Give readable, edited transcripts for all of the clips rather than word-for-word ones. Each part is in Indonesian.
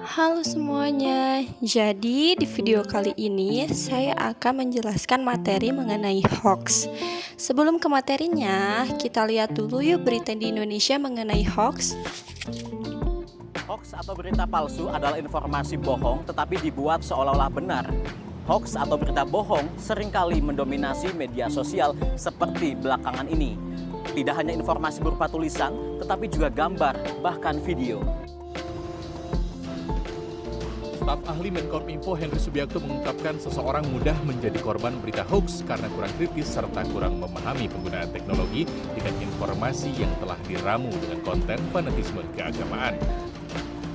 Halo semuanya, jadi di video kali ini saya akan menjelaskan materi mengenai hoax. Sebelum ke materinya, kita lihat dulu yuk berita di Indonesia mengenai hoax. Hoax atau berita palsu adalah informasi bohong tetapi dibuat seolah-olah benar. Hoax atau berita bohong seringkali mendominasi media sosial seperti belakangan ini. Tidak hanya informasi berupa tulisan, tetapi juga gambar, bahkan video. Staf ahli Menkominfo Henry Subiakto mengungkapkan seseorang mudah menjadi korban berita hoax karena kurang kritis serta kurang memahami penggunaan teknologi dengan informasi yang telah diramu dengan konten fanatisme keagamaan.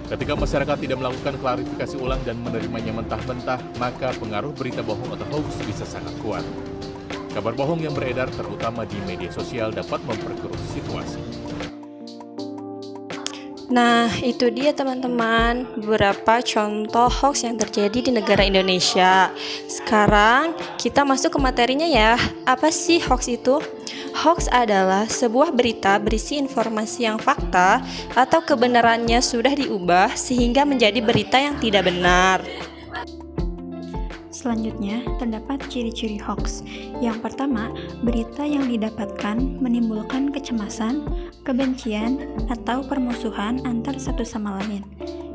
Ketika masyarakat tidak melakukan klarifikasi ulang dan menerimanya mentah-mentah, maka pengaruh berita bohong atau hoax bisa sangat kuat. Kabar bohong yang beredar terutama di media sosial dapat memperkeruh situasi. Nah, itu dia teman-teman, beberapa contoh hoax yang terjadi di negara Indonesia. Sekarang kita masuk ke materinya ya. Apa sih hoax itu? Hoax adalah sebuah berita berisi informasi yang fakta atau kebenarannya sudah diubah sehingga menjadi berita yang tidak benar. Selanjutnya, terdapat ciri-ciri hoax. Yang pertama, berita yang didapatkan menimbulkan kecemasan, kebencian, atau permusuhan antar satu sama lain.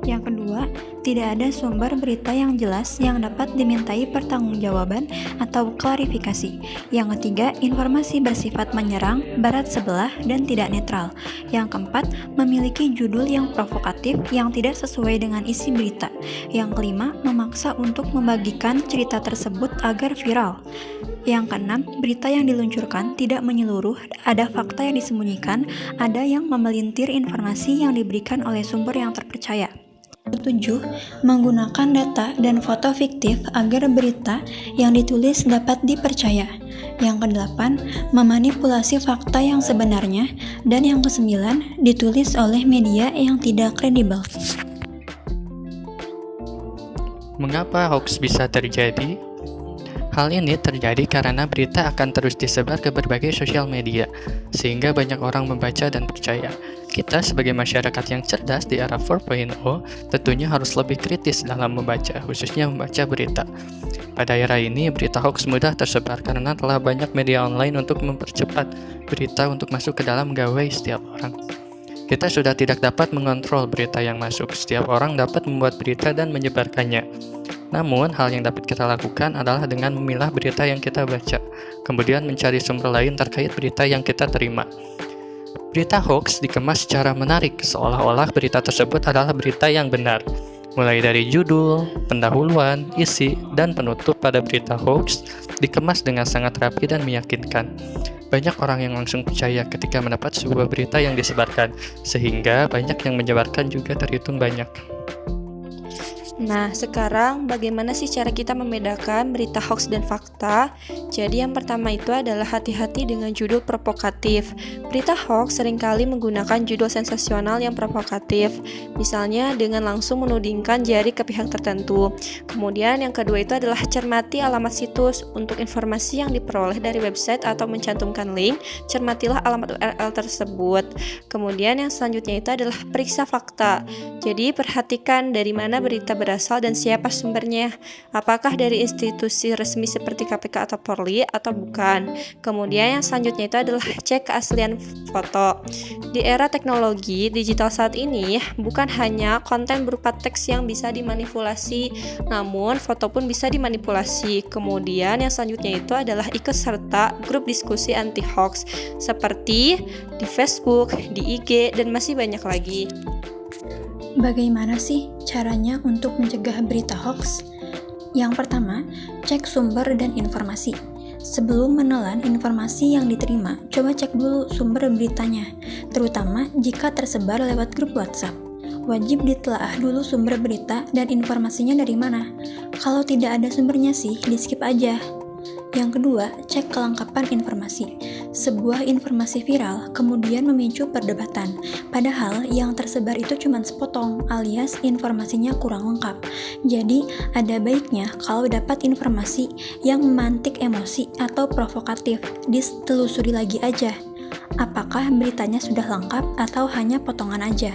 Yang kedua, tidak ada sumber berita yang jelas yang dapat dimintai pertanggungjawaban atau klarifikasi. Yang ketiga, informasi bersifat menyerang, barat sebelah, dan tidak netral. Yang keempat, memiliki judul yang provokatif yang tidak sesuai dengan isi berita. Yang kelima, memaksa untuk membagikan cerita tersebut agar viral. Yang keenam, berita yang diluncurkan tidak menyeluruh, ada fakta yang disembunyikan, ada yang memelintir informasi yang diberikan oleh sumber yang terpercaya. 7. Menggunakan data dan foto fiktif agar berita yang ditulis dapat dipercaya. Yang ke-8, memanipulasi fakta yang sebenarnya. Dan yang ke-9, ditulis oleh media yang tidak kredibel. Mengapa hoax bisa terjadi? Hal ini terjadi karena berita akan terus disebar ke berbagai sosial media, sehingga banyak orang membaca dan percaya. Kita sebagai masyarakat yang cerdas di era 4.0 tentunya harus lebih kritis dalam membaca, khususnya membaca berita. Pada era ini, berita hoax mudah tersebar karena telah banyak media online untuk mempercepat berita untuk masuk ke dalam gawai setiap orang. Kita sudah tidak dapat mengontrol berita yang masuk, setiap orang dapat membuat berita dan menyebarkannya. Namun, hal yang dapat kita lakukan adalah dengan memilah berita yang kita baca, kemudian mencari sumber lain terkait berita yang kita terima. Berita hoax dikemas secara menarik, seolah-olah berita tersebut adalah berita yang benar. Mulai dari judul, pendahuluan, isi, dan penutup pada berita hoax dikemas dengan sangat rapi dan meyakinkan. Banyak orang yang langsung percaya ketika mendapat sebuah berita yang disebarkan, sehingga banyak yang menyebarkan juga terhitung banyak. Nah, sekarang bagaimana sih cara kita membedakan berita hoax dan fakta? Jadi yang pertama itu adalah hati-hati dengan judul provokatif. Berita hoax seringkali menggunakan judul sensasional yang provokatif, misalnya dengan langsung menudingkan jari ke pihak tertentu. Kemudian yang kedua itu adalah cermati alamat situs. Untuk informasi yang diperoleh dari website atau mencantumkan link, cermatilah alamat URL tersebut. Kemudian yang selanjutnya itu adalah periksa fakta. Jadi perhatikan dari mana berita berasal dan siapa sumbernya. Apakah dari institusi resmi seperti KPK atau Polri atau bukan. Kemudian yang selanjutnya itu adalah cek keaslian foto. Di era teknologi digital saat ini, bukan hanya konten berupa teks yang bisa dimanipulasi, namun foto pun bisa dimanipulasi. Kemudian yang selanjutnya itu adalah ikut serta grup diskusi anti hoax seperti di Facebook, di IG, dan masih banyak lagi. Bagaimana sih caranya untuk mencegah berita hoax? Yang pertama, cek sumber dan informasi. Sebelum menelan informasi yang diterima, coba cek dulu sumber beritanya, terutama jika tersebar lewat grup WhatsApp. Wajib ditelaah dulu sumber berita dan informasinya dari mana. Kalau tidak ada sumbernya sih, di-skip aja. Yang kedua, cek kelengkapan informasi. Sebuah informasi viral kemudian memicu perdebatan, padahal yang tersebar itu cuma sepotong alias informasinya kurang lengkap. Jadi, ada baiknya kalau dapat informasi yang memantik emosi atau provokatif, ditelusuri lagi aja. Apakah beritanya sudah lengkap atau hanya potongan aja?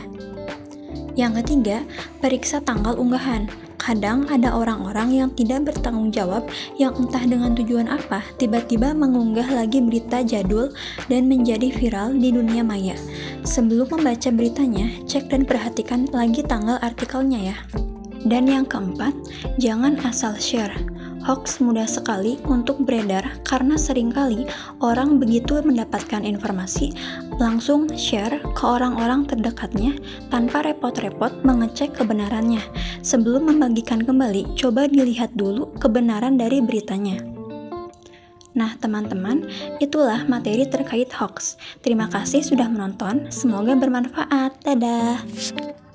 Yang ketiga, periksa tanggal unggahan. Kadang ada orang-orang yang tidak bertanggung jawab yang entah dengan tujuan apa tiba-tiba mengunggah lagi berita jadul dan menjadi viral di dunia maya. Sebelum membaca beritanya, cek dan perhatikan lagi tanggal artikelnya ya. Dan yang keempat, jangan asal share. Hoax mudah sekali untuk beredar karena seringkali orang begitu mendapatkan informasi langsung share ke orang-orang terdekatnya tanpa repot-repot mengecek kebenarannya. Sebelum membagikan kembali, coba dilihat dulu kebenaran dari beritanya. Nah teman-teman, itulah materi terkait hoax. Terima kasih sudah menonton, semoga bermanfaat. Dadah!